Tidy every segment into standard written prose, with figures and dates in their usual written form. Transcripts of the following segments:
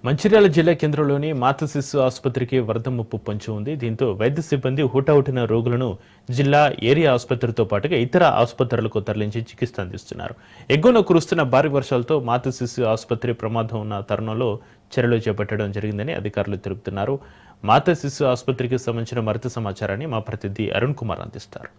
మంచిర్యాల జిల్లా కేంద్రంలోని మాతా శిశు ఆసుపత్రికి వరద ముప్పు పొంచి ఉంది. దీంతో వైద్య సిబ్బంది హుటాహుటిన రోగులను జిల్లా ఏరియా ఆసుపత్రితో పాటుగా ఇతర ఆసుపత్రులకు తరలించి చికిత్స అందిస్తున్నారు. ఎగువన కురుస్తున్న భారీ వర్షాలతో మాతా శిశు ఆసుపత్రి ప్రమాదం ఉన్న తరుణంలో చర్యలు చేపట్టడం జరిగిందని అధికారులు తెలుపుతున్నారు. మాతా శిశు ఆసుపత్రికి సంబంధించిన మరింత సమాచారాన్ని మా ప్రతినిధి అరుణ్ కుమార్ అందిస్తారు.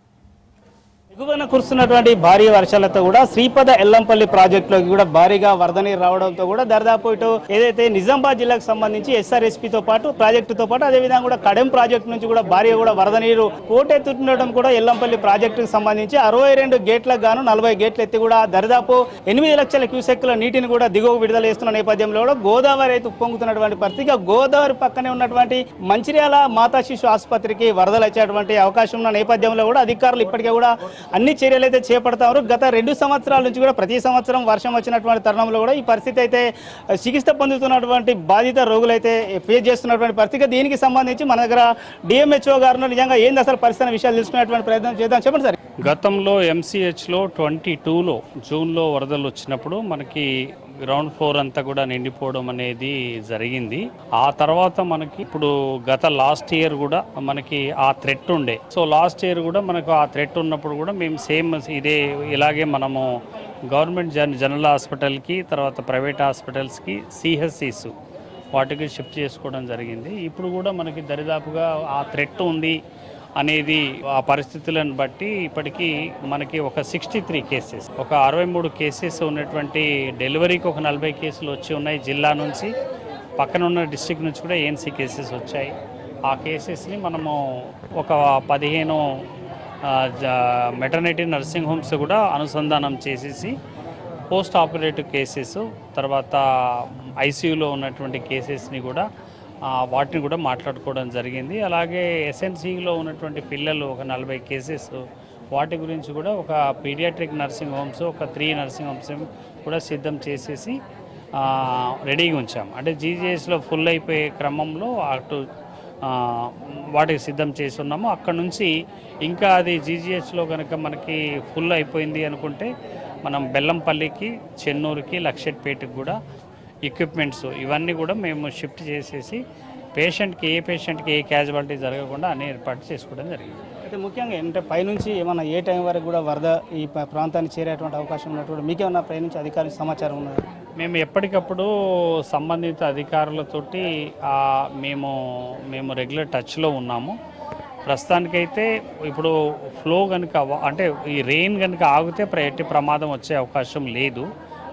ఎగువన కురుస్తున్నటువంటి భారీ వర్షాలతో కూడా శ్రీపద ఎల్లంపల్లి ప్రాజెక్టులోకి కూడా భారీగా వరద నీరు రావడంతో కూడా దాదాపు ఇటు ఏదైతే నిజామాబాద్ జిల్లాకు సంబంధించి ఎస్ఆర్ఎస్పీతో పాటు ప్రాజెక్టుతో పాటు అదేవిధంగా కూడా కడెం ప్రాజెక్టు నుంచి కూడా భారీగా కూడా వరద నీరు పోటెత్తుండడం కూడా ఎల్లంపల్లి ప్రాజెక్టుకు సంబంధించి 62 గేట్లకు గాను 40 గేట్లు ఎత్తి కూడా దాదాపు 8 లక్షల క్యూసెక్కుల నీటిని కూడా దిగువ విడుదల చేస్తున్న నేపథ్యంలో కూడా గోదావరి అయితే ఉప్పొంగుతున్నటువంటి పరిస్థితి. గోదావరి పక్కనే ఉన్నటువంటి మంచిర్యాల మాతా శిశు ఆసుపత్రికి వరదలు వచ్చేటువంటి అవకాశం ఉన్న నేపథ్యంలో కూడా అధికారులు ఇప్పటికే కూడా అన్ని చర్యలు అయితే చేపడతారు. గత 2 సంవత్సరాల నుంచి కూడా ప్రతి సంవత్సరం వర్షం వచ్చినటువంటి తరుణంలో కూడా ఈ పరిస్థితి అయితే చికిత్స పొందుతున్నటువంటి బాధిత రోగులు అయితే ఫేస్ చేస్తున్నటువంటి పరిస్థితి. దీనికి సంబంధించి మన దగ్గర డిఎంహెచ్ఓ గారు నిజంగా ఏంది అసలు పరిస్థితి విషయాలు తెలుసుకునేటువంటి ప్రయత్నం చేద్దాం. చెప్పండి సార్. గతంలో ఎంసీహెచ్లో 22లో జూన్లో వరదలు వచ్చినప్పుడు మనకి గ్రౌండ్ ఫ్లోర్ అంతా కూడా నిండిపోవడం అనేది జరిగింది. ఆ తర్వాత మనకి ఇప్పుడు గత లాస్ట్ ఇయర్ కూడా మనకి ఆ థ్రెట్ ఉండే. సో లాస్ట్ ఇయర్ కూడా మనకు ఆ థ్రెట్ ఉన్నప్పుడు కూడా మేము సేమ్ ఇలాగే మనము గవర్నమెంట్ జనరల్ హాస్పిటల్కి తర్వాత ప్రైవేట్ హాస్పిటల్స్కి సిహెచ్సిస్ వాటికి షిఫ్ట్ చేసుకోవడం జరిగింది. ఇప్పుడు కూడా మనకి దరిదాపుగా ఆ థ్రెట్ ఉంది అనేది ఆ పరిస్థితులను బట్టి ఇప్పటికీ మనకి ఒక 63 కేసెస్, ఒక 63 కేసెస్ ఉన్నటువంటి డెలివరీకి ఒక 40 కేసులు వచ్చి ఉన్నాయి. జిల్లా నుంచి పక్కన ఉన్న డిస్ట్రిక్ట్ నుంచి కూడా ఏఎన్సీ కేసెస్ వచ్చాయి. ఆ కేసెస్ని మనము ఒక 15 మెటర్నిటీ నర్సింగ్ హోమ్స్ కూడా అనుసంధానం చేసేసి పోస్ట్ ఆపరేటివ్ కేసెస్ తర్వాత ఐసీయూలో ఉన్నటువంటి కేసెస్ని కూడా వాటిని కూడా మాట్లాడుకోవడం జరిగింది. అలాగే ఎస్ఎన్సీలో ఉన్నటువంటి పిల్లలు ఒక 40 కేసెస్ వాటి గురించి కూడా ఒక పీడియాట్రిక్ నర్సింగ్ హోమ్స్ ఒక 3 నర్సింగ్ హోమ్స్ కూడా సిద్ధం చేసేసి రెడీగా ఉంచాం. అంటే జీజీఎస్లో ఫుల్ అయిపోయే క్రమంలో అటు వాటికి సిద్ధం చేసి ఉన్నాము. అక్కడ నుంచి ఇంకా అది జీజీహెచ్లో కనుక మనకి ఫుల్ అయిపోయింది అనుకుంటే మనం బెల్లంపల్లికి, చెన్నూరుకి, లక్షెట్పేటకి కూడా ఎక్విప్మెంట్స్ ఇవన్నీ కూడా మేము షిఫ్ట్ చేసేసి ఏ పేషెంట్కి ఏ క్యాజువాలిటీ జరగకుండా అన్ని ఏర్పాటు చేసుకోవడం జరిగింది. అయితే ముఖ్యంగా ఏంటంటే పైనుంచి ఏమన్నా ఏ టైం వరకు కూడా వరద ఈ ప్రాంతాన్ని చేరేటువంటి అవకాశం ఉన్నటువంటి మీకేమన్నా పైనుంచి అధికారులకు సమాచారం ఉన్నది? మేము ఎప్పటికప్పుడు సంబంధిత అధికారులతోటి మేము రెగ్యులర్ టచ్లో ఉన్నాము. ప్రస్తుతానికైతే ఇప్పుడు ఫ్లో కనుక అంటే ఈ రెయిన్ కనుక ఆగితే ఎట్టి ప్రమాదం వచ్చే అవకాశం లేదు.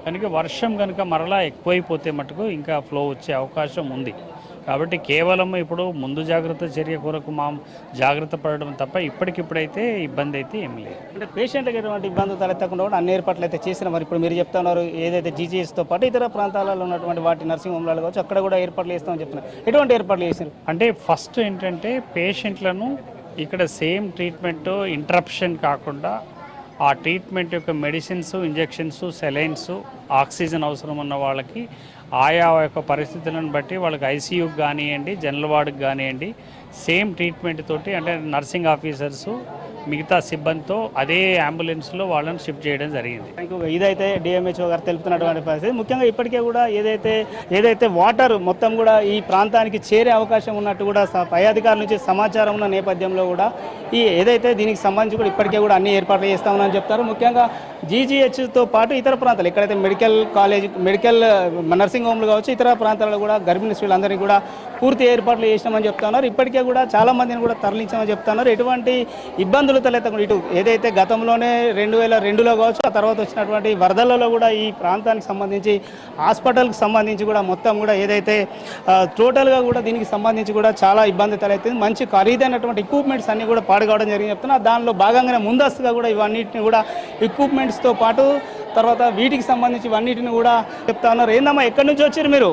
కనుక వర్షం కనుక మరలా ఎక్కువైపోతే మటుకు ఇంకా ఫ్లో వచ్చే అవకాశం ఉంది. కాబట్టి కేవలం ఇప్పుడు ముందు జాగ్రత్త చర్య కొరకు జాగ్రత్త పడడం తప్ప ఇప్పటికిప్పుడైతే ఇబ్బంది అయితే ఏం లేదు. అంటే పేషెంట్కి ఎటువంటి ఇబ్బందులు తలెత్తకుండా కూడా అన్ని ఏర్పాట్లు అయితే చేసిన మరి ఇప్పుడు మీరు చెప్తున్నారు ఏదైతే జీజీఎస్తో పాటు ఇతర ప్రాంతాలలో ఉన్నటువంటి వాటి నర్సింగ్ హోమ్లలో కావచ్చు అక్కడ కూడా ఏర్పాట్లు చేస్తామని చెప్తున్నారు. ఎటువంటి ఏర్పాట్లు చేశారు? అంటే ఫస్ట్ ఏంటంటే పేషెంట్లను ఇక్కడ సేమ్ ట్రీట్మెంట్ ఇంటరప్షన్ కాకుండా ఆ ట్రీట్మెంట్ యొక్క మెడిసిన్స్, ఇంజెక్షన్స్, సెలైన్స్, ఆక్సిజన్ అవసరం ఉన్న వాళ్ళకి ఆయా యొక్క పరిస్థితులను బట్టి వాళ్ళకి ఐసీయూకి కానివ్వండి, జనరల్ వార్డుకి కానివ్వండి సేమ్ ట్రీట్మెంట్ తోటి అంటే నర్సింగ్ ఆఫీసర్సు మిగతా సిబ్బందితో అదే అంబులెన్స్లో వాళ్ళని షిఫ్ట్ చేయడం జరిగింది. ఇదైతే డిఎంహెచ్ఓ గారు తెలుపుతున్నటువంటి పరిస్థితి. ముఖ్యంగా ఇప్పటికే కూడా ఏదైతే వాటర్ మొత్తం కూడా ఈ ప్రాంతానికి చేరే అవకాశం ఉన్నట్టు కూడా పై అధికారుల నుంచి సమాచారం ఉన్న నేపథ్యంలో కూడా ఏదైతే దీనికి సంబంధించి కూడా ఇప్పటికే కూడా అన్ని ఏర్పాట్లు చేస్తామని చెప్తారు. ముఖ్యంగా జీజీహెచ్తో పాటు ఇతర ప్రాంతాలు ఎక్కడైతే మెడికల్ నర్సింగ్ హోమ్లు కావచ్చు ఇతర ప్రాంతాల్లో కూడా గర్భిణీ స్త్రీలందరినీ కూడా పూర్తి ఏర్పాట్లు చేసినామని చెప్తున్నారు. ఇప్పటికే కూడా చాలా మందిని కూడా తరలించామని చెప్తున్నారు. ఎటువంటి ఇబ్బందులు తలెత్తకుండా ఇటు ఏదైతే గతంలోనే 2002లో కావచ్చు ఆ తర్వాత వచ్చినటువంటి వరదలలో కూడా ఈ ప్రాంతానికి సంబంధించి హాస్పిటల్కి సంబంధించి కూడా మొత్తం కూడా ఏదైతే టోటల్గా కూడా దీనికి సంబంధించి కూడా చాలా ఇబ్బంది తలెత్తింది. మంచి ఖరీదైనటువంటి ఎక్విప్మెంట్స్ అన్నీ కూడా పాడుకోవడం జరిగింది చెప్తున్నారు. దానిలో భాగంగానే ముందస్తుగా కూడా ఇవన్నిటిని కూడా ఎక్విప్మెంట్స్తో పాటు తర్వాత వీటికి సంబంధించి ఇవన్నిటిని కూడా చెప్తా ఉన్నారు. ఏందమ్మా ఎక్కడి నుంచి వచ్చారు మీరు?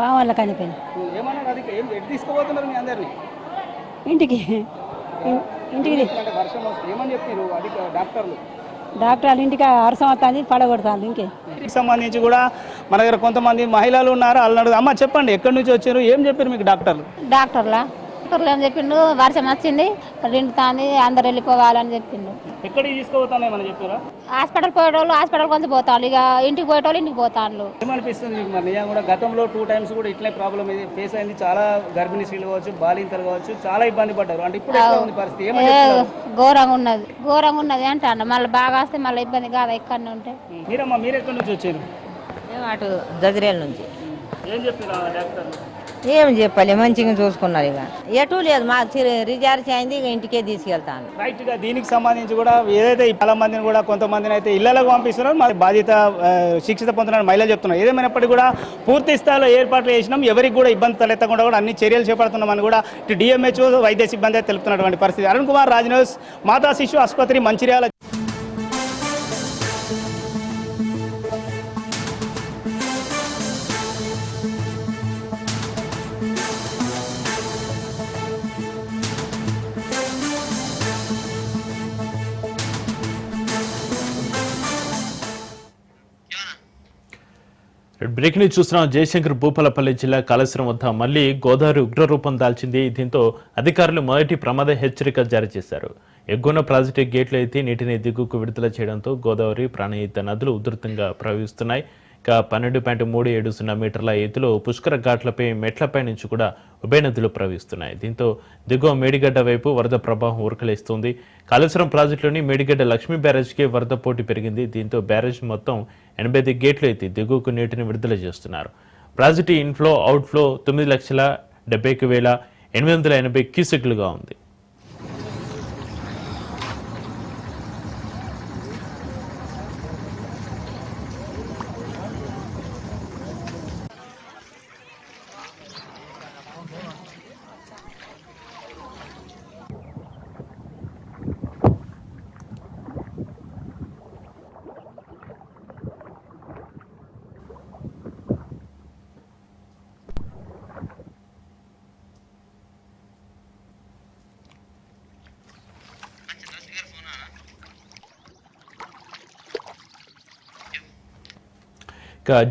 బావాళ్ళ కనిపోయింది. ఏమన్నా అది ఎటు తీసుకుపోతున్నారు మీ అందరినీ? ఇంటికి వర్షం ఏమని చెప్పారు అది డాక్టర్లు ఇంటికి అరసం వస్తుంది పడగొడతాను. ఇంటికి సంబంధించి కూడా మన దగ్గర కొంతమంది మహిళలు ఉన్నారు. వాళ్ళని అమ్మ చెప్పండి ఎక్కడి నుంచి వచ్చారు, ఏం చెప్పారు మీకు డాక్టర్లు? డాక్టర్లా ఊర్లో ఏం చెప్పిండు, వర్షం వచ్చింది నిండుతాంది అందరు వెళ్ళిపోవాలని చెప్పిండు. ఎక్కడికి తీసుకుపోతానే మనం చెప్పారా? హాస్పిటల్ పోయేటోళ్ళు హాస్పిటల్ కొంచెం పోతాను, ఇక ఇంటికి పోయేటోళ్ళు ఇంటికి పోతాను. ఏమనిపిస్తుంది మీకు మరి? నిజంగా కూడా గతంలో 2 times కూడా ఇట్లే ప్రాబ్లం ఇది ఫేస్ అయింది. చాలా గర్భిణీ స్త్రీలు కావచ్చు, బాలింతలు కావచ్చు, చాలా ఇబ్బంది పడ్డారు. అంటే ఇప్పుడు ఎట్లా ఉంది పరిస్థితి? ఘోరంగా ఉన్నది అంటాను. మళ్ళీ బాగా వస్తే మళ్ళీ ఇబ్బంది కాదా ఇక్కడనే ఉంటే. మీరమ్మా, మీరు ఎక్కడి నుంచి వచ్చారు? మేము అటు జగిరేల నుంచి. ఏం చెప్పారు డాక్టర్? ఏం చెప్పాలి, మంచిగా చూసుకున్నారు. ఇక ఎటు లేదు, మాకు రిచార్జ్ అయింది, ఇక ఇంటికే తీసుకెళ్తాను. రైట్ గా దీనికి సంబంధించి కూడా ఏదైతే చాలా మందిని కూడా కొంతమందిని అయితే ఇళ్లకు పంపిస్తున్నారు, మా బాధ్యత శిక్షిత పొందుతున్న మహిళలు చెప్తున్నారు. ఏదేమైనప్పటికీ కూడా పూర్తి స్థాయిలో ఏర్పాట్లు చేసినాం, ఎవరికి కూడా ఇబ్బంది తలెత్తకుండా కూడా అన్ని చర్యలు చేపడుతున్నామని కూడా ఇటు డిఎంహెచ్ఓ వైద్య సిబ్బంది తెలుపుతున్నటువంటి పరిస్థితి. అరుణ్ కుమార్, రాజ్ న్యూస్, మాతా శిశు ఆసుపత్రి, మంచిర్యాల. బ్రేక్ న్యూస్ చూస్తున్నాం. జయశంకర్ భూపాలపల్లి జిల్లా కాళేశ్వరం వద్ద మళ్లీ గోదావరి ఉగ్రరూపం దాల్చింది. దీంతో అధికారులు మొదటి ప్రమాద హెచ్చరిక జారీ చేశారు. ఎగువన ప్రాజెక్టు గేట్లు ఎత్తి నీటిని దిగువకు విడుదల చేయడంతో గోదావరి, ప్రాణహిత నదులు ఉధృతంగా ప్రవహిస్తున్నాయి. ఇక 12.37 మీటర్ల ఎత్తులో పుష్కర ఘాట్లపై మెట్లపై నుంచి కూడా ఉభయ నదులు ప్రవహిస్తున్నాయి. దీంతో దిగువ మేడిగడ్డ వైపు వరద ప్రవాహం ఉరకలేస్తుంది. కాళేశ్వరం ప్రాజెక్టులోని మేడిగడ్డ లక్ష్మీ బ్యారేజ్కి వరద పోటీ పెరిగింది. దీంతో బ్యారేజ్ మొత్తం 85 గేట్లు ఎత్తి దిగువకు నీటిని విడుదల చేస్తున్నారు. ప్రాజెక్టు ఇన్ఫ్లో అవుట్ఫ్లో 9,71,880 క్యూసెక్లుగా ఉంది.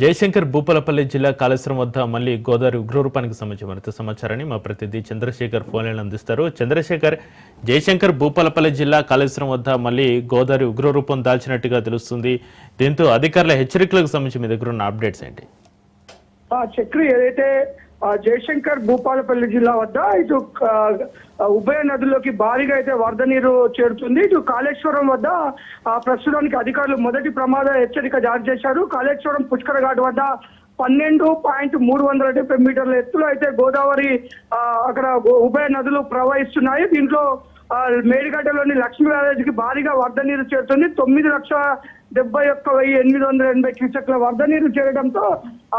జయశంకర్ భూపాలపల్లి జిల్లా కాళేశ్వరం వద్ద మళ్లీ గోదావరి ఉగ్రరూపానికి సంబంధించి మరింత సమాచారాన్ని మా ప్రతినిధి చంద్రశేఖర్ ఫోన్లైన్ అందిస్తారు. చంద్రశేఖర్, జయశంకర్ భూపాలపల్లి జిల్లా కాళేశ్వరం వద్ద మళ్లీ గోదావరి ఉగ్రరూపం దాల్చినట్టుగా తెలుస్తుంది. దీంతో అధికారుల హెచ్చరికలకు సంబంధించి మీ దగ్గర ఉన్న అప్డేట్స్ ఏంటి? చక్రి, ఏదైతే జయశంకర్ భూపాలపల్లి జిల్లా వద్ద ఇటు ఉభయ నదుల్లోకి భారీగా అయితే వరద నీరు చేరుతుంది. ఇటు కాళేశ్వరం వద్ద ప్రస్తుతానికి అధికారులు మొదటి ప్రమాద హెచ్చరిక జారీ చేశారు. కాళేశ్వరం పుష్కర ఘాట్ వద్ద 12.370 మీటర్ల ఎత్తులో అయితే గోదావరి అక్కడ ఉభయ నదులు ప్రవహిస్తున్నాయి. దీంట్లో మేడిగడ్డలోని లక్ష్మీ బ్యారేజ్కి భారీగా వరద నీరు చేరుతుంది. 9,71,880 క్యూసెక్ల వరద నీరు చేరడంతో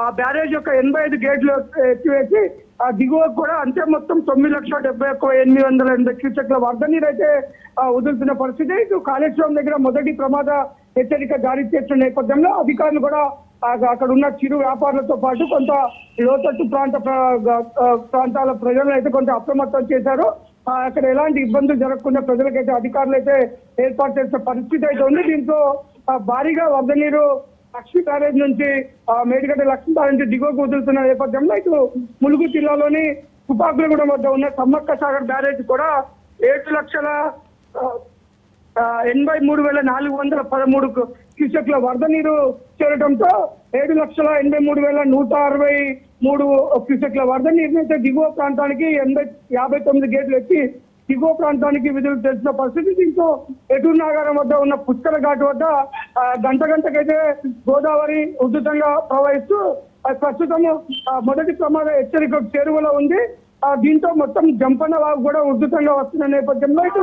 ఆ బ్యారేజ్ యొక్క 85 గేట్లు ఎత్తివేసి ఆ దిగువకు కూడా అంతే మొత్తం 9,71,880 క్యూసెక్ల వరద నీరు అయితే వదులుతున్న పరిస్థితి. ఇటు కాళేశ్వరం దగ్గర మొదటి ప్రమాద హెచ్చరిక జారీ చేస్తున్న నేపథ్యంలో అధికారులు కూడా అక్కడ ఉన్న చిరు వ్యాపారులతో పాటు కొంత లోతట్టు ప్రాంతాల ప్రజలను అయితే కొంత అప్రమత్తం చేశారు. అక్కడ ఎలాంటి ఇబ్బందులు జరగకుండా ప్రజలకైతే అధికారులు అయితే ఏర్పాటు చేసిన పరిస్థితి అయితే ఉంది. దీంతో భారీగా వరద నీరు లక్ష్మీ బ్యారేజ్ నుంచి మేడిగడ్డ లక్ష్మీ బ్యారేజ్ నుంచి దిగువకు వదులుతున్న నేపథ్యంలో ఇటు ములుగు జిల్లాలోని తుపాకులగూడెం వద్ద ఉన్న సమ్మక్క సాగర్ బ్యారేజ్ కూడా 7,83,413 క్యూసెక్ల వరద నీరు చేరడంతో 7,83,163 క్యూసెక్ల వరద నీరుని అయితే దిగువ ప్రాంతానికి 59 గేట్లు ఎత్తి దిగువ ప్రాంతానికి విధులు తెలిసిన పరిస్థితి. దీంతో ఎటూరు నాగారం వద్ద ఉన్న పుష్కర ఘాట్ వద్ద గంటకైతే గోదావరి ఉధృతంగా ప్రవహిస్తూ ప్రస్తుతం మొదటి ప్రమాద హెచ్చరిక చేరువలో ఉంది. దీంతో మొత్తం జంపన్న వాగు కూడా ఉధృతంగా వస్తున్న నేపథ్యంలో ఇటు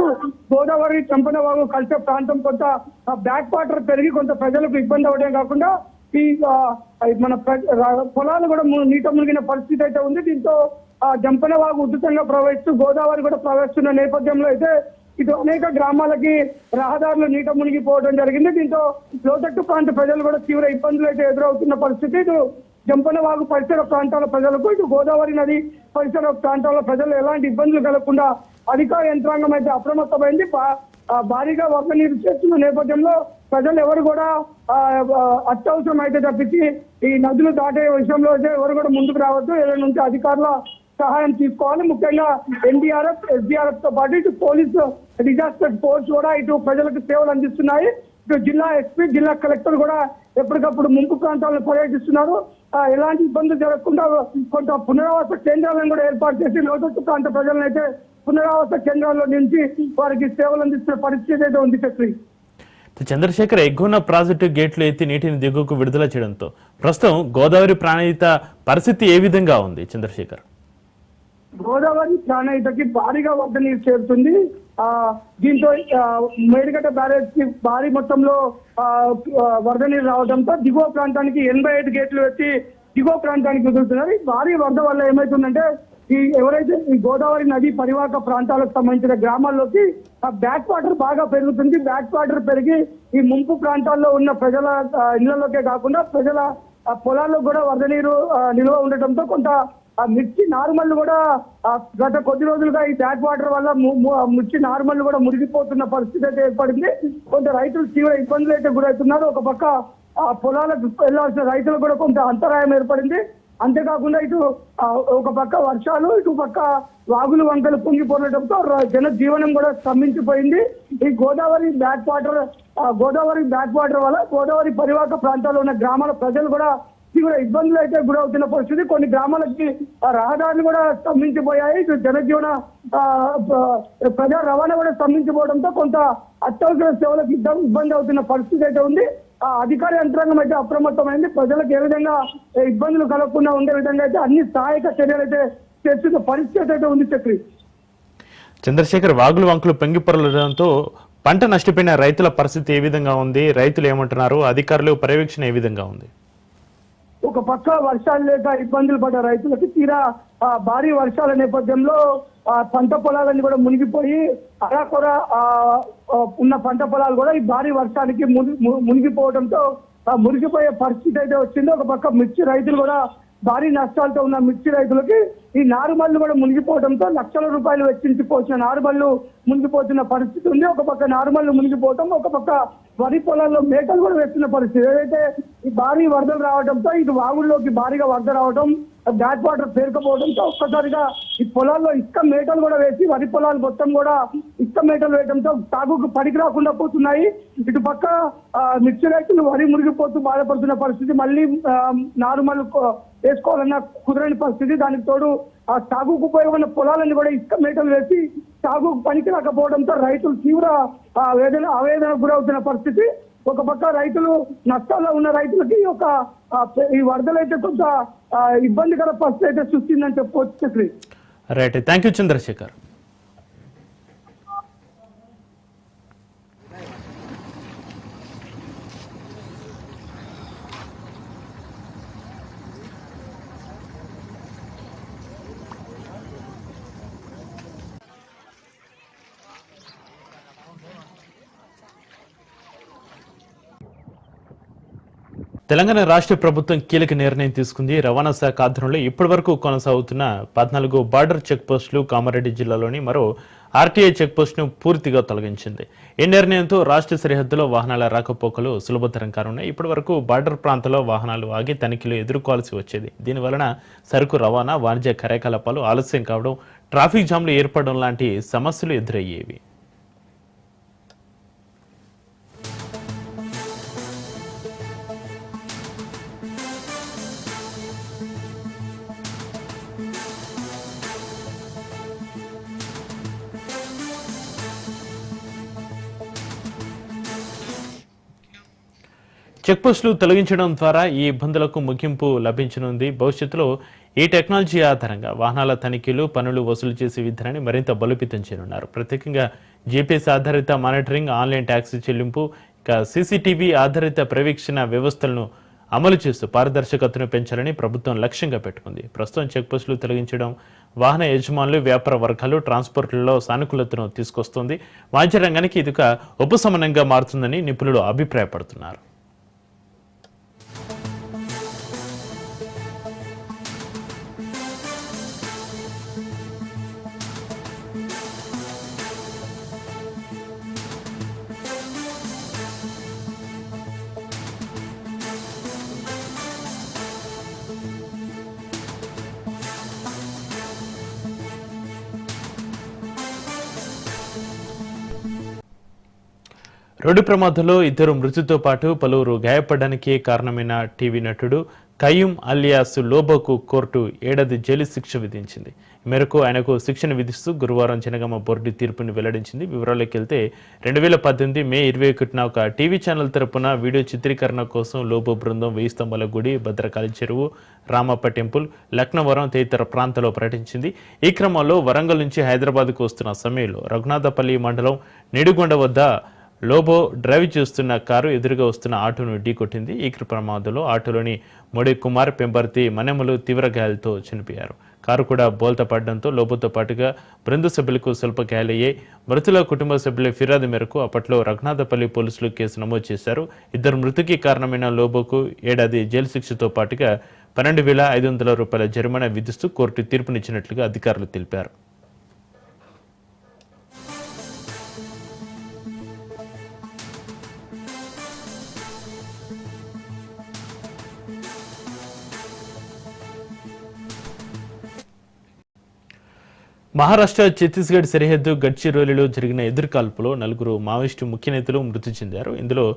గోదావరి జంపన్న వాగు కలిసే ప్రాంతం కొంత బ్యాక్ వాటర్ పెరిగి కొంత ప్రజలకు ఇబ్బంది అవ్వడం కాకుండా ఈ మన పొలాలు కూడా నీట మునిగిన పరిస్థితి అయితే ఉంది. దీంతో జంపన వాగు ఉధృతంగా ప్రవహిస్తూ గోదావరి కూడా ప్రవహిస్తున్న నేపథ్యంలో అయితే ఇటు అనేక గ్రామాలకి రహదారులు నీట మునిగిపోవడం జరిగింది. దీంతో లోతట్టు ప్రాంత ప్రజలు కూడా తీవ్ర ఇబ్బందులు అయితే ఎదురవుతున్న పరిస్థితి. ఇటు జంపన వాగు పరిసర ప్రాంతాల ప్రజలకు, ఇటు గోదావరి నది పరిసర ప్రాంతాల ప్రజలు ఎలాంటి ఇబ్బందులు కలగకుండా అధికార యంత్రాంగం అయితే అప్రమత్తమైంది. భారీగా వరద నీరు చేస్తున్న నేపథ్యంలో ప్రజలు ఎవరు కూడా అత్యవసరం అయితే తప్పించి ఈ నదులు దాటే విషయంలో అయితే ఎవరు కూడా ముందుకు రావద్దు. ఏదైనా ఉంటే అధికారుల సహాయం తీసుకోవాలి. ముఖ్యంగా ఎన్డీఆర్ఎఫ్, ఎస్డీఆర్ఎఫ్ తో పాటు ఇటు పోలీసు డిజాస్టర్ ఫోర్స్ కూడా ఇటు ప్రజలకు సేవలు అందిస్తున్నాయి. ఇటు జిల్లా ఎస్పీ, జిల్లా కలెక్టర్ కూడా ఎప్పటికప్పుడు ముంపు ప్రాంతాలను పర్యటిస్తున్నారు. ఎలాంటి ఇబ్బందులు జరగకుండా కొంత పునరావాస కేంద్రాలను కూడా ఏర్పాటు చేసి లోతట్టు ప్రాంత ప్రజలను అయితే పునరావాస కేంద్రాల్లో నుంచి వారికి సేవలు అందిస్తున్న పరిస్థితి అయితే ఉంది. చక్రి చంద్రశేఖర్, ఎగువన ప్రాజెక్టు గేట్లు ఎత్తి నీటిని దిగువకు విడుదల చేయడంతో ప్రస్తుతం గోదావరి ప్రాణహిత పరిస్థితి ఏ విధంగా ఉంది చంద్రశేఖర్? గోదావరి ప్రాణహితకి భారీగా వరద నీరు చేరుతుంది. దీంతో మేడిగడ్డ బ్యారేజ్ కి భారీ మొత్తంలో వరద నీరు రావడంతో దిగువ ప్రాంతానికి 85 గేట్లు ఎత్తి దిగువ ప్రాంతానికి వదులుతున్నారు. ఈ భారీ వరద వల్ల ఏమైతుందంటే ఎవరైతే ఈ గోదావరి నది పరివాహక ప్రాంతాలకు సంబంధించిన గ్రామాల్లోకి బ్యాక్ వాటర్ బాగా పెరుగుతుంది. బ్యాక్ వాటర్ పెరిగి ఈ ముంపు ప్రాంతాల్లో ఉన్న ప్రజల ఇళ్లలోకే కాకుండా ప్రజల పొలాల్లో కూడా వరద నీరు నిల్వ ఉండటంతో కొంత మిర్చి నార్మల్ కూడా గత కొద్ది రోజులుగా ఈ బ్యాక్ వాటర్ వల్ల మిర్చి నార్మల్ కూడా మురిగిపోతున్న పరిస్థితి అయితే ఏర్పడింది. కొంత రైతులు తీవ్ర ఇబ్బందులు అయితే గురవుతున్నారు. ఒక పక్క పొలాలకు వెళ్లాల్సిన రైతులు కూడా కొంత అంతరాయం ఏర్పడింది. అంతేకాకుండా ఇటు ఒక పక్క వర్షాలు, ఇటు పక్క వాగులు వంకలు పొంగిపోవడంతో జనజీవనం కూడా స్తంభించిపోయింది. ఈ గోదావరి బ్యాక్ వాటర్ వల్ల గోదావరి పరివాహక ప్రాంతాల్లో ఉన్న గ్రామాల ప్రజలు కూడా తీవ్ర ఇబ్బందులు అయితే గురవుతున్న పరిస్థితి. కొన్ని గ్రామాలకి రహదారులు కూడా స్తంభించిపోయాయి. ఇటు జనజీవన ప్రజా రవాణా కూడా స్తంభించిపోవడంతో కొంత అత్యవసర సేవలకు ఇబ్బంది అవుతున్న పరిస్థితి అయితే ఉంది. అధికార యంత్రాంగం అయితే అప్రమత్తమైంది. ప్రజలకు ఏ విధంగా ఇబ్బందులు కలగకుండా ఉండే విధంగా అయితే అన్ని సహాయక చర్యలు అయితే చేస్తున్న పరిస్థితి అయితే ఉంది. చక్రి చంద్రశేఖర్, వాగులు వంకులు పొంగిపొరలడంతో పంట నష్టపోయిన రైతుల పరిస్థితి ఏ విధంగా ఉంది? రైతులు ఏమంటున్నారు? అధికారులు పర్యవేక్షణ ఏ విధంగా ఉంది? ఒక పక్క వర్షాలు లేక ఇబ్బందులు పడ్డ రైతులకి తీరా భారీ వర్షాల నేపథ్యంలో పంట పొలాలన్నీ కూడా మునిగిపోయి అరాకొర ఉన్న పంట పొలాలు కూడా ఈ భారీ వర్షానికి మునిగిపోవడంతో మునిగిపోయే పరిస్థితి అయితే వచ్చింది. ఒక పక్క మిర్చి రైతులు కూడా భారీ నష్టాలతో ఉన్న మిర్చి రైతులకి ఈ నారుమల్లు కూడా మునిగిపోవడంతో లక్షల రూపాయలు వెచ్చించి పోసిన నారుమల్లు మునిగిపోతున్న పరిస్థితి ఉంది. ఒక పక్క నారుమల్లు మునిగిపోవడం, ఒక పక్క వరి పొలాల్లో మేకలు కూడా వేస్తున్న పరిస్థితి. ఏదైతే ఈ భారీ వరదలు రావడంతో ఇటు వాగుల్లోకి భారీగా వరద రావడం, బ్యాక్ వాటర్ పేరుకపోవడంతో ఒక్కసారిగా ఈ పొలాల్లో ఇసుక మేటలు కూడా వేసి వరి పొలాలు మొత్తం కూడా ఇసుక మేటలు వేయడంతో సాగుకు పనికి రాకుండా పోతున్నాయి. ఇటు పక్క మిర్చి రైతులు వరి మునిగిపోతూ బాధపడుతున్న పరిస్థితి. మళ్ళీ నారుమల్లు వేసుకోవాలన్న కుదరని పరిస్థితి. దానికి తోడు సాగుకు ఉపయోగమైన పొలాలను కూడా ఇసుక మేటలు వేసి సాగుకు పనికి రాకపోవడంతో రైతులు తీవ్ర ఆవేదనకు గురవుతున్న పరిస్థితి. ఒక పక్క రైతులు నష్టాల్లో ఉన్న రైతులకి ఈ వరదలు అయితే కొంత ఇబ్బందికర పరిస్థితి అయితే సృష్టిందని చెప్పవచ్చు. Right, thank you Chandrashekar. Telangana రాష్ట్ర ప్రభుత్వం కీలక నిర్ణయం తీసుకుంది. రవాణా శాఖ ఆధ్వర్యంలో ఇప్పటి వరకు కొనసాగుతున్న 14 బార్డర్ చెక్ పోస్టులు కామారెడ్డి జిల్లాలోని మరో ఆర్టీఐ చెక్ పోస్టును పూర్తిగా తొలగించింది. ఈ నిర్ణయంతో రాష్ట్ర సరిహద్దులో వాహనాల రాకపోకలు సులభతరం కానున్నాయి. ఇప్పటి వరకు బార్డర్ ప్రాంతంలో వాహనాలు ఆగి తనిఖీలు ఎదుర్కోవాల్సి వచ్చేది. దీనివలన సరుకు రవాణా, వాణిజ్య కార్యకలాపాలు ఆలస్యం కావడం, ట్రాఫిక్ జామ్లు ఏర్పడడం లాంటి సమస్యలు ఎదురయ్యేవి. చెక్పోస్టులు తొలగించడం ద్వారా ఈ ఇబ్బందులకు ముగింపు లభించనుంది. భవిష్యత్తులో ఈ టెక్నాలజీ ఆధారంగా వాహనాల తనిఖీలు, పన్నులు వసూలు చేసే విధానాన్ని మరింత బలోపేతం చేయనున్నారు. ప్రత్యేకంగా జీపీఎస్ ఆధారిత మానిటరింగ్, ఆన్లైన్ ట్యాక్సీ చెల్లింపు, ఇక సీసీటీవీ ఆధారిత పర్యవేక్షణ వ్యవస్థలను అమలు చేస్తూ పారదర్శకతను పెంచాలని ప్రభుత్వం లక్ష్యంగా పెట్టుకుంది. ప్రస్తుతం చెక్పోస్టులు తొలగించడం వాహన యజమానులు, వ్యాపార వర్గాలు, ట్రాన్స్పోర్ట్లలో సానుకూలతను తీసుకొస్తుంది. వాణిజ్య రంగానికి ఇది ఒక ఉపశమనంగా మారుతుందని నిపుణులు అభిప్రాయపడుతున్నారు. రోడ్డు ప్రమాదంలో ఇద్దరు మృతితో పాటు పలువురు గాయపడడానికి కారణమైన టీవీ నటుడు కయ్యూమ్ అలియాస్ లోబోకు కోర్టు 7 ఏడాది జైలు శిక్ష విధించింది. ఈ మేరకు ఆయనకు శిక్షను విధిస్తూ గురువారం జనగామ బోర్డు తీర్పును వెల్లడించింది. వివరాల్లోకి వెళ్తే 2018 మే 21న ఒక టీవీ ఛానల్ తరపున వీడియో చిత్రీకరణ కోసం లోబో బృందం 1000 స్తంభాల గుడి, భద్రకాళి చెరువు, రామప్ప టెంపుల్, లక్నవరం తదితర ప్రాంతాల్లో పర్యటించింది. ఈ క్రమంలో వరంగల్ నుంచి హైదరాబాద్కు వస్తున్న సమయంలో రఘునాథపల్లి మండలం నిడుగొండ వద్ద లోబో డ్రైవ్ చేస్తున్న కారు ఎదురుగా వస్తున్న ఆటోను ఢీకొట్టింది. ఈ ప్రమాదంలో ఆటోలోని మొడి కుమార్, పెంబర్తి, మన్నెమలు తీవ్ర గాయాలతో చనిపోయారు. కారు కూడా బోల్తా పడడంతో లోబోతో పాటుగా బృంద సభ్యులకు స్వల్ప గాయాలయ్యాయి. మృతుల కుటుంబ సభ్యుల ఫిర్యాదు మేరకు అప్పట్లో రఘునాథపల్లి పోలీసులు కేసు నమోదు చేశారు. ఇద్దరు మృతికి కారణమైన లోబోకు 7 ఏడాది జైలు శిక్షతో పాటుగా 12,500 రూపాయల జరిమానా విధిస్తూ కోర్టు తీర్పునిచ్చినట్లుగా అధికారులు తెలిపారు. మహారాష్ట్ర ఛత్తీస్గఢ్ సరిహద్దు గడ్చిరోలిలో జరిగిన ఎదురుకాల్పులో 4 మావోయిస్టు ముఖ్య నేతలు మృతి చెందారు. ఇందులో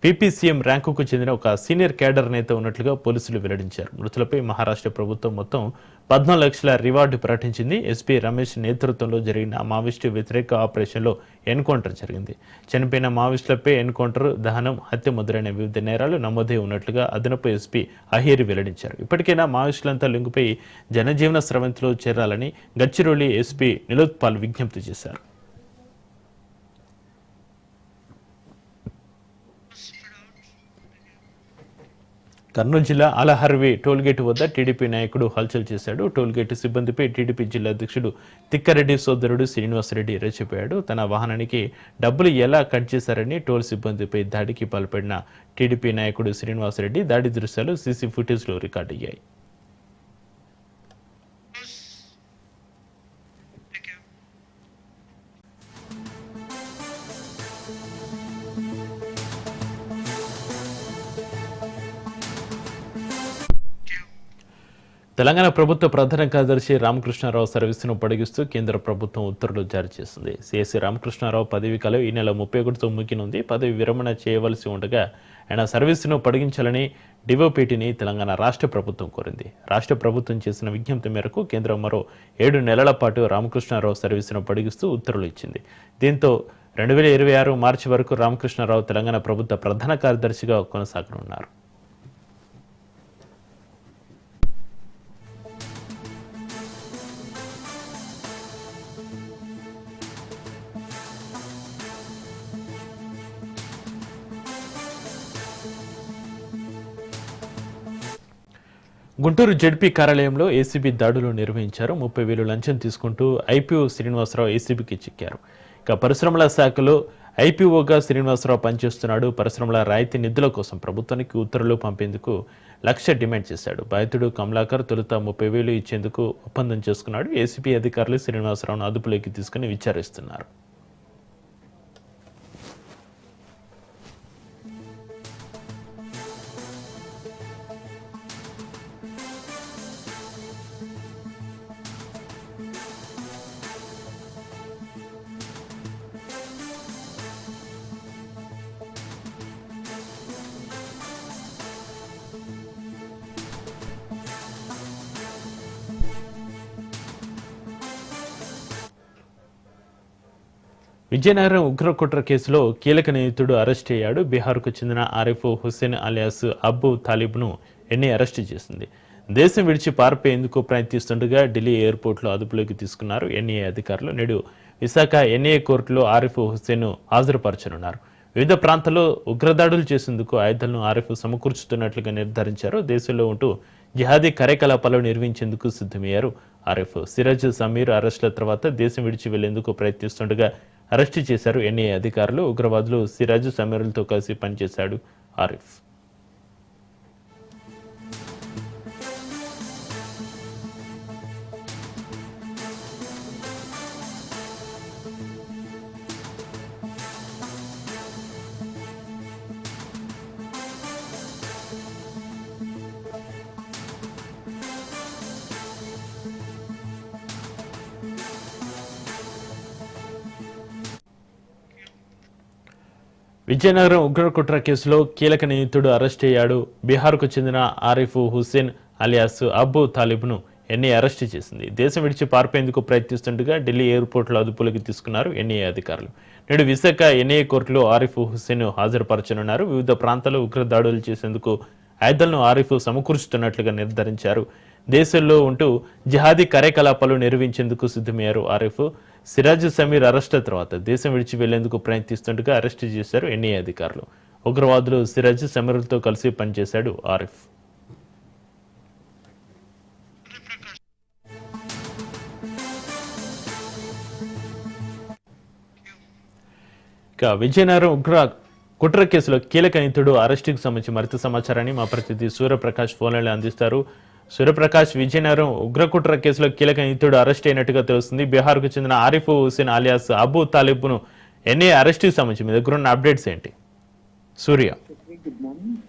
పీపీసీఎం ర్యాంకుకు చెందిన ఒక సీనియర్ క్యాడర్ నేత ఉన్నట్లుగా పోలీసులు వెల్లడించారు. మృతులపై మహారాష్ట్ర ప్రభుత్వం మొత్తం 14 లక్షల రివార్డు ప్రకటించింది. ఎస్పీ రమేష్ నేతృత్వంలో జరిగిన మావోయిస్టు వ్యతిరేక ఆపరేషన్లో ఎన్కౌంటర్ జరిగింది. చనిపోయిన మావోయిస్టులపై ఎన్కౌంటర్, దహనం, హత్య మొదలైన వివిధ నేరాలు నమోదై ఉన్నట్లుగా అదనపు ఎస్పీ అహేరి వెల్లడించారు. ఇప్పటికైనా మావోయిస్టులంతా లింగుపై జనజీవన స్రవంతిలో చేరాలని గడ్చిరోలి ఎస్పీ నిలోత్పాల్ విజ్ఞప్తి చేశారు. కర్నూలు జిల్లా అలహర్వి టోల్గేట్ వద్ద టీడీపీ నాయకుడు హల్చల్ చేశాడు. టోల్గేట్ సిబ్బందిపై టీడీపీ జిల్లా అధ్యక్షుడు తిక్కారెడ్డి సోదరుడు శ్రీనివాసరెడ్డి రెచ్చిపోయాడు. తన వాహనానికి డబ్బులు ఎలా కట్ చేశారని టోల్ సిబ్బందిపై దాడికి పాల్పడిన టీడీపీ నాయకుడు శ్రీనివాసరెడ్డి దాడి దృశ్యాలు సీసీ ఫుటేజ్లో రికార్డయ్యాయి. తెలంగాణ ప్రభుత్వ ప్రధాన కార్యదర్శి రామకృష్ణారావు సర్వీసును పొడిగిస్తూ కేంద్ర ప్రభుత్వం ఉత్తర్వులు జారీ చేసింది. సిఎస్సి రామకృష్ణారావు పదవీ కాలం ఈ నెల 31తో ముగినుంది. పదవి విరమణ చేయవలసి ఉండగా ఆయన సర్వీసును పొడిగించాలని డివోపీటీని తెలంగాణ రాష్ట్ర ప్రభుత్వం కోరింది. రాష్ట్ర ప్రభుత్వం చేసిన విజ్ఞప్తి మేరకు కేంద్రం మరో 7 నెలల పాటు రామకృష్ణారావు సర్వీసును పొడిగిస్తూ ఉత్తర్వులు ఇచ్చింది. దీంతో 2026 మార్చి వరకు రామకృష్ణారావు తెలంగాణ ప్రభుత్వ ప్రధాన కార్యదర్శిగా కొనసాగనున్నారు. గుంటూరు జడ్పీ కార్యాలయంలో ఏసీబీ దాడులు నిర్వహించారు. 30,000 లంచం తీసుకుంటూ ఐపీఓ శ్రీనివాసరావు ఏసీబీకి చిక్కారు. ఇక పరిశ్రమల శాఖలో ఐపీఓగా శ్రీనివాసరావు పనిచేస్తున్నాడు. పరిశ్రమల రాయితీ నిధుల కోసం ప్రభుత్వానికి ఉత్తర్వులు పంపేందుకు 1,00,000 డిమాండ్ చేశాడు. బాధితుడు కమలాకర్ తొలుత 30,000 ఇచ్చేందుకు ఒప్పందం చేసుకున్నాడు. ఏసీబీ అధికారులు శ్రీనివాసరావును అదుపులోకి తీసుకుని విచారిస్తున్నారు. విజయనగరం ఉగ్రకుట్ర కేసులో కీలక నిందితుడు అరెస్ట్ అయ్యాడు. బీహార్కు చెందిన ఆరిఫ్ హుస్సేన్ అలియాస్ అబ్బు తాలిబ్ను ఎన్ఐఏ అరెస్టు చేసింది. దేశం విడిచి పారిపోయేందుకు ప్రయత్నిస్తుండగా ఢిల్లీ ఎయిర్పోర్ట్లో అదుపులోకి తీసుకున్నారు ఎన్ఐఏ అధికారులు. నేడు విశాఖ ఎన్ఐఏ కోర్టులో ఆరిఫ్ హుస్సేన్ హాజరుపరచనున్నారు. వివిధ ప్రాంతాల్లో ఉగ్రదాడులు చేసేందుకు ఆయుధాలను ఆరిఫ్ సమకూర్చుతున్నట్లుగా నిర్ధారించారు. దేశంలో ఉంటూ జిహాదీ కార్యకలాపాలు నిర్వహించేందుకు సిద్ధమయ్యారు ఆరిఫ్. సిరాజ్ సమీర్ అరెస్టుల తర్వాత దేశం విడిచి వెళ్లేందుకు ప్రయత్నిస్తుండగా అరెస్టు చేశారు ఎన్ఐఏ అధికారులు. ఉగ్రవాదులు సిరాజ్ సమీరులతో కలిసి పనిచేశాడు ఆరిఫ్. విజయనగరం ఉగ్రకుట్ర కేసులో కీలక నిందితుడు అరెస్ట్ అయ్యాడు. బీహార్కు చెందిన ఆరిఫ్ హుస్సేన్ అలియాస్ అబూ తాలిబ్ను ఎన్ఐఏ అరెస్టు చేసింది. దేశం విడిచి పారిపోయేందుకు ప్రయత్నిస్తుండగా ఢిల్లీ ఎయిర్పోర్టులో అదుపులోకి తీసుకున్నారు ఎన్ఐఏ అధికారులు. నేడు విశాఖ ఎన్ఐఏ కోర్టులో ఆరిఫ్ హుస్సేన్ హాజరుపరచనున్నారు. వివిధ ప్రాంతాల్లో ఉగ్ర దాడులు చేసేందుకు ఆయుధాలను ఆరిఫ్ సమకూర్చుతున్నట్లుగా నిర్ధారించారు. దేశంలో ఉంటూ జిహాదీ కార్యకలాపాలు నిర్వహించేందుకు సిద్ధమయ్యారు ఆరిఫ్. సిరాజ్ సమీర్ అరెస్టు తర్వాత దేశం విడిచి వెళ్లేందుకు ప్రయత్నిస్తుండగా అరెస్టు చేశారు ఎన్ఐఏ అధికారులు. ఉగ్రవాదులు సిరాజ్ సమీర్లతో కలిసి పనిచేశాడు ఆరిఫ్. విజయనగరం కుట్ర కేసులో కీలక నిందితుడు అరెస్టుకు సంబంధించి మరింత సమాచారాన్ని మా ప్రతినిధి సూర్యప్రకాష్ ఫోన్లలో అందిస్తారు. సూర్యప్రకాష్, విజయనగరం ఉగ్రకుట్ర కేసులో కీలక నిందితుడు అరెస్ట్ అయినట్టుగా తెలుస్తుంది. బీహార్కు చెందిన ఆరిఫ్ హుస్సేన్ అలియాస్ అబూ తాలిబ్ను ఎన్ఐఏ అరెస్టుకు సంబంధించి మీ దగ్గర ఉన్న అప్డేట్స్ ఏంటి? సూర్య. Good morning.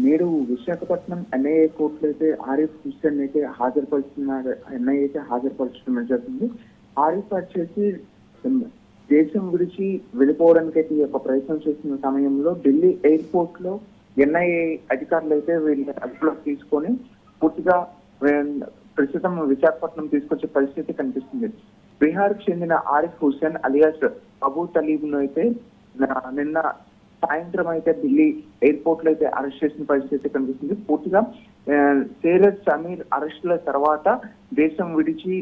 నేడు విశాఖపట్నం ఎన్ఐఏ కోర్టులో అయితే ఆరిఫ్ హుస్సేన్ అయితే హాజరుపరుస్తున్నారు. ఎన్ఐఏ అయితే హాజరుపరచడం జరుగుతుంది. ఆరిఫ్ వచ్చేసి దేశం విడిచి వెళ్ళిపోవడానికి అయితే ఈ యొక్క ప్రయత్నం చేస్తున్న సమయంలో ఢిల్లీ ఎయిర్పోర్ట్ లో ఎన్ఐఏ అధికారులు అయితే వీళ్ళ అదుపులోకి తీసుకొని పూర్తిగా ప్రస్తుతం విశాఖపట్నం తీసుకొచ్చే పరిస్థితి కనిపిస్తుంది. బీహార్ కు చెందిన ఆరిఫ్ హుస్సేన్ అలియాస్ అబూ తలీబ్ ను అయితే నిన్న సాయంత్రం అయితే ఢిల్లీ ఎయిర్పోర్ట్ లో అయితే అరెస్ట్ చేసిన పరిస్థితి కనిపిస్తుంది. పూర్తిగా సిరాజ్ సమీర్ అరెస్టుల తర్వాత దేశం విడిచి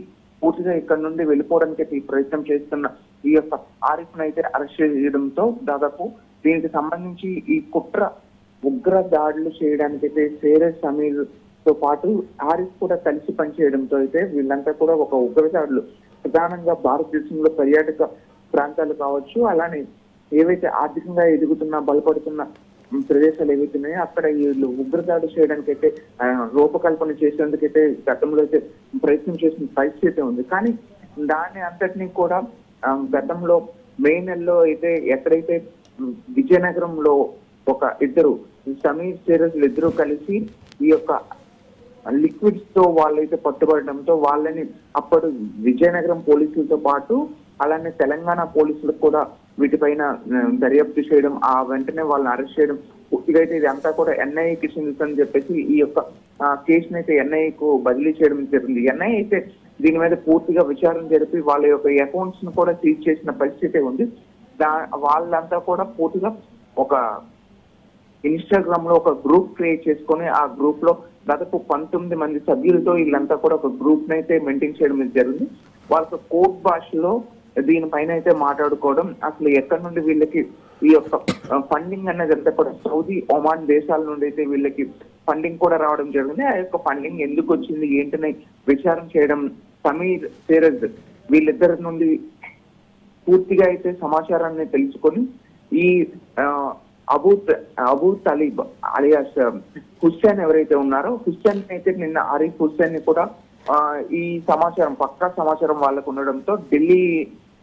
పూర్తిగా ఇక్కడ నుండి వెళ్ళిపోవడానికి ఈ ప్రయత్నం చేస్తున్న ఈ యొక్క ఆరిఫ్ ను అయితే అరెస్ట్ చేయడంతో దాదాపు దీనికి సంబంధించి ఈ ఉగ్ర దాడులు చేయడానికి అయితే సిరాజ్ సమీర్ తో పాటు ఆరిఫ్ కూడా కలిసి పనిచేయడంతో అయితే వీళ్ళంతా కూడా ఒక ఉగ్రదాడులు ప్రధానంగా భారతదేశంలో పర్యాటక ప్రాంతాలు కావచ్చు, అలానే ఏవైతే ఆర్థికంగా ఎదుగుతున్నా బలపడుతున్న ప్రదేశాలు ఏవైతే ఉన్నాయో అక్కడ వీళ్ళు ఉగ్రదాడి చేయడానికి అయితే రూపకల్పన చేసేందుకైతే గతంలో అయితే ప్రయత్నం చేసిన పరిస్థితి ఉంది. కానీ దాన్ని అంతటినీ కూడా గతంలో మే నెలలో అయితే ఎక్కడైతే విజయనగరంలో ఒక ఇద్దరు సమీర్ సిరాజ్లు ఇద్దరు కలిసి ఈ యొక్క లిక్విడ్స్ తో వాళ్ళైతే పట్టుబడడంతో వాళ్ళని అప్పుడు విజయనగరం పోలీసులతో పాటు అలానే తెలంగాణ పోలీసులకు కూడా వీటిపైన దర్యాప్తు చేయడం, ఆ వెంటనే వాళ్ళని అరెస్ట్ చేయడం, పూర్తిగా అయితే ఇదంతా కూడా ఎన్ఐఏకి చెందుతుందని చెప్పేసి ఈ యొక్క కేసును అయితే ఎన్ఐఏకు బదిలీ చేయడం జరిగింది. ఎన్ఐఏ అయితే దీని మీద పూర్తిగా విచారణ జరిపి వాళ్ళ యొక్క అకౌంట్స్ ను కూడా సీజ్ చేసిన పరిస్థితి ఉంది. వాళ్ళంతా కూడా పూర్తిగా ఒక ఇన్స్టాగ్రామ్ లో ఒక గ్రూప్ క్రియేట్ చేసుకొని ఆ గ్రూప్ లో దాదాపు 19 మంది సభ్యులతో వీళ్ళంతా కూడా ఒక గ్రూప్ ని అయితే మెయింటైన్ చేయడం జరిగింది. వాళ్ళకి కోడ్ భాషలో దీనిపైన అయితే మాట్లాడుకోవడం, అసలు ఎక్కడి నుండి వీళ్ళకి ఈ యొక్క ఫండింగ్ అనేది అంతా కూడా సౌదీ, ఒమాన్ దేశాల నుండి అయితే వీళ్ళకి ఫండింగ్ కూడా రావడం జరిగింది. ఆ యొక్క ఫండింగ్ ఎందుకు వచ్చింది ఏంటని విచారణ చేయడం, సమీర్ సిరాజ్ వీళ్ళిద్దరి నుండి పూర్తిగా అయితే సమాచారాన్ని తెలుసుకొని ఈ అబూ తలీబ్ అలియాస్ హుస్సేన్ ఎవరైతే ఉన్నారో హుస్సేన్ అయితే నిన్న ఆరిఫ్ హుస్సేన్ ని కూడా ఈ సమాచారం పక్కా సమాచారం వాళ్ళకు ఉండడంతో ఢిల్లీ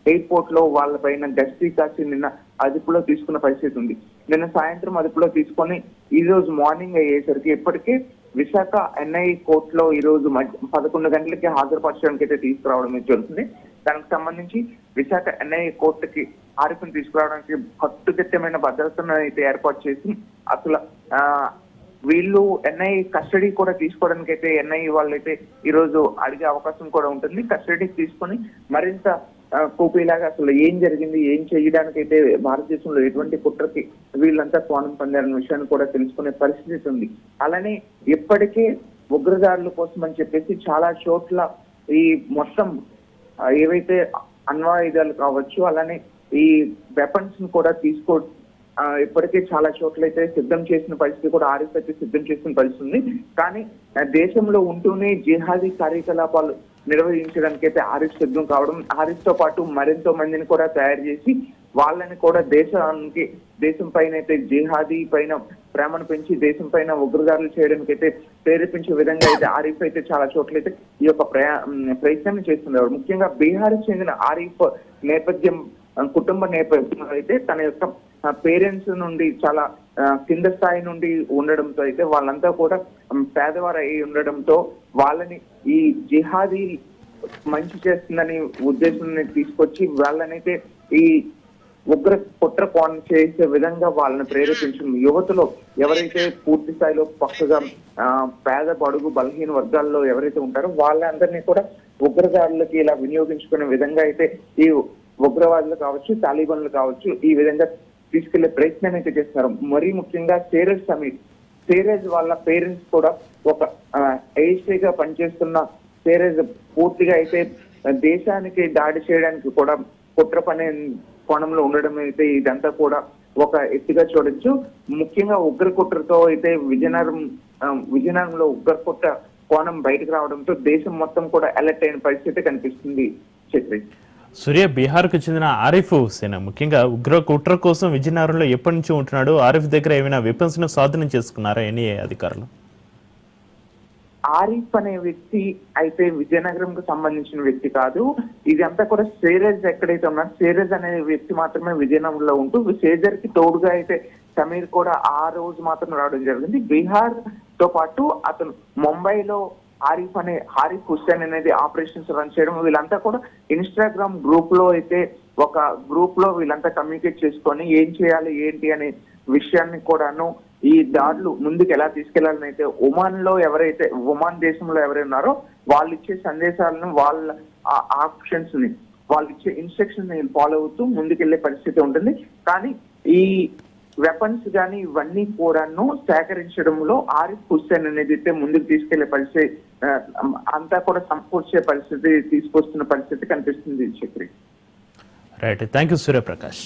ఎయిర్పోర్ట్ లో వాళ్ళపైన గస్తీ కాసి నిన్న అదుపులో తీసుకున్న పరిస్థితి ఉంది. నిన్న సాయంత్రం అదుపులో తీసుకొని ఈ రోజు మార్నింగ్ అయ్యేసరికి ఇప్పటికే విశాఖ ఎన్ఐఏ కోర్టులో ఈ రోజు 11 గంటలకి హాజరుపరచడానికి అయితే తీసుకురావడం జరుగుతుంది. దానికి సంబంధించి విశాఖ ఎన్ఐఏ కోర్టుకి ఆరిఫ్ను తీసుకురావడానికి కట్టుదిట్టమైన భద్రతను అయితే ఏర్పాటు చేసి అసలు వీళ్ళు ఎన్ఐఏ కస్టడీ కూడా తీసుకోవడానికి అయితే ఎన్ఐఏ వాళ్ళైతే ఈ రోజు అడిగే అవకాశం కూడా ఉంటుంది. కస్టడీకి తీసుకొని మరింత కూపీలాగా అసలు ఏం జరిగింది, ఏం చేయడానికి అయితే భారతదేశంలో ఎటువంటి కుట్రకి వీళ్ళంతా కోణం పొందారనే విషయాన్ని కూడా తెలుసుకునే పరిస్థితి ఉంది. అలానే ఇప్పటికే ఉగ్రదాడుల కోసం అని చెప్పేసి చాలా చోట్ల ఈ మొత్తం ఏవైతే అణ్వాయుధాలు కావచ్చు, అలానే ఈ వెపన్స్ ను కూడా ఇప్పటికే చాలా చోట్ల అయితే సిద్ధం చేసిన పరిస్థితి కూడా ఆరిఫ్ అయితే సిద్ధం చేసిన పరిస్థితి ఉంది. కానీ దేశంలో ఉంటూనే జిహాదీ కార్యకలాపాలు నిర్వహించడానికి అయితే ఆరిఫ్ సిద్ధం కావడం, ఆరిఫ్ తో పాటు మరెంతో మందిని కూడా తయారు చేసి వాళ్ళని కూడా దేశం పైన అయితే జిహాదీ పైన ప్రేమను పెంచి దేశం పైన ఉగ్రదాడులు చేయడానికి అయితే ప్రేరేపించే విధంగా అయితే ఆరిఫ్ అయితే చాలా చోట్ల అయితే ఈ యొక్క ప్రయత్నం చేస్తున్నారు. ముఖ్యంగా బీహార్ చెందిన ఆరిఫ్ కుటుంబ నేపథ్యంలో అయితే తన యొక్క పేరెంట్స్ నుండి చాలా కింద స్థాయి నుండి ఉండడంతో అయితే వాళ్ళంతా కూడా పేదవారు అయి ఉండడంతో వాళ్ళని ఈ జిహాదీ మంచి చేస్తుందని ఉద్దేశాన్ని తీసుకొచ్చి వాళ్ళనైతే ఈ ఉగ్ర కుట్ర కోణం చేసే విధంగా వాళ్ళని ప్రేరేపించిన యువతలో ఎవరైతే పూర్తి స్థాయిలో పక్కగా పేద బడుగు బలహీన వర్గాల్లో ఎవరైతే ఉంటారో వాళ్ళందరినీ కూడా ఉగ్రదారులకి ఇలా వినియోగించుకునే విధంగా అయితే ఈ ఉగ్రవాదులు కావచ్చు, తాలిబాన్లు కావచ్చు, ఈ విధంగా తీసుకెళ్లే ప్రయత్నం అయితే చేస్తున్నారు. మరీ ముఖ్యంగా సేరేజ్ వాళ్ళ పేరెంట్స్ కూడా ఒక ఏఎస్ఐగా పనిచేస్తున్న సేరేజ్ పూర్తిగా అయితే దేశానికి దాడి చేయడానికి కూడా కుట్ర పనే కోణంలో ఉండడం అయితే ఇదంతా కూడా ఒక ఎత్తుగా చూడొచ్చు. ముఖ్యంగా ఉగ్ర కుట్రతో అయితే విజయనగరంలో ఉగ్ర కుట్ర కోణం బయటకు రావడంతో దేశం మొత్తం కూడా అలర్ట్ అయిన పరిస్థితి కనిపిస్తుంది. చక్రి సూర్య, బీహార్కు చెందిన ఆరిఫ్ హుస్సేన్ ముఖ్యంగా ఉగ్ర కుట్ర కోసం విజయనగరంలో ఎప్పటి నుంచి ఉంటున్నాడు? ఆరిఫ్ దగ్గర ఏమైనా వెపన్స్ ను స్వాధీనం చేసుకున్నారా ఎన్ఐఏ అధికారులు? ఆరిఫ్ అనే వ్యక్తి అయితే విజయనగరంకు సంబంధించిన వ్యక్తి కాదు. ఇదంతా కూడా సేరేజ్ ఎక్కడైతే ఉన్నారు, సేరేజ్ అనే వ్యక్తి మాత్రమే విజయనగరంలో ఉంటూ సేజర్ కి తోడుగా అయితే సమీర్ కూడా ఆ రోజు మాత్రం రావడం జరిగింది. బీహార్ తో పాటు అతను ముంబైలో హారిఫ్ హుస్సేన్ అనేది ఆపరేషన్స్ రన్ చేయడం, వీళ్ళంతా కూడా ఇన్స్టాగ్రామ్ గ్రూప్ లో అయితే ఒక గ్రూప్ లో వీళ్ళంతా కమ్యూనికేట్ చేసుకొని ఏం చేయాలి ఏంటి అనే విషయాన్ని కూడాను ఈ దాడులు ముందుకు ఎలా తీసుకెళ్లాలని అయితే ఒమాన్ దేశంలో ఎవరైతే ఉన్నారో వాళ్ళు ఇచ్చే సందేశాలను వాళ్ళ ఆప్షన్స్ ని వాళ్ళు ఇచ్చే ఇన్స్ట్రక్షన్స్ ని ఫాలో అవుతూ ముందుకెళ్లే పరిస్థితి ఉంటుంది. కానీ ఈ వెపన్స్ కానీ ఇవన్నీ కూడాను సేకరించడంలో ఆరిఫ్ హుస్సేన్ అనేది అయితే ముందుకు తీసుకెళ్లే పరిస్థితి అంతా కూడా సమకూర్చే పరిస్థితి తీసుకొస్తున్న పరిస్థితి కనిపిస్తుంది. Chakri right, thank you Suryaprakash.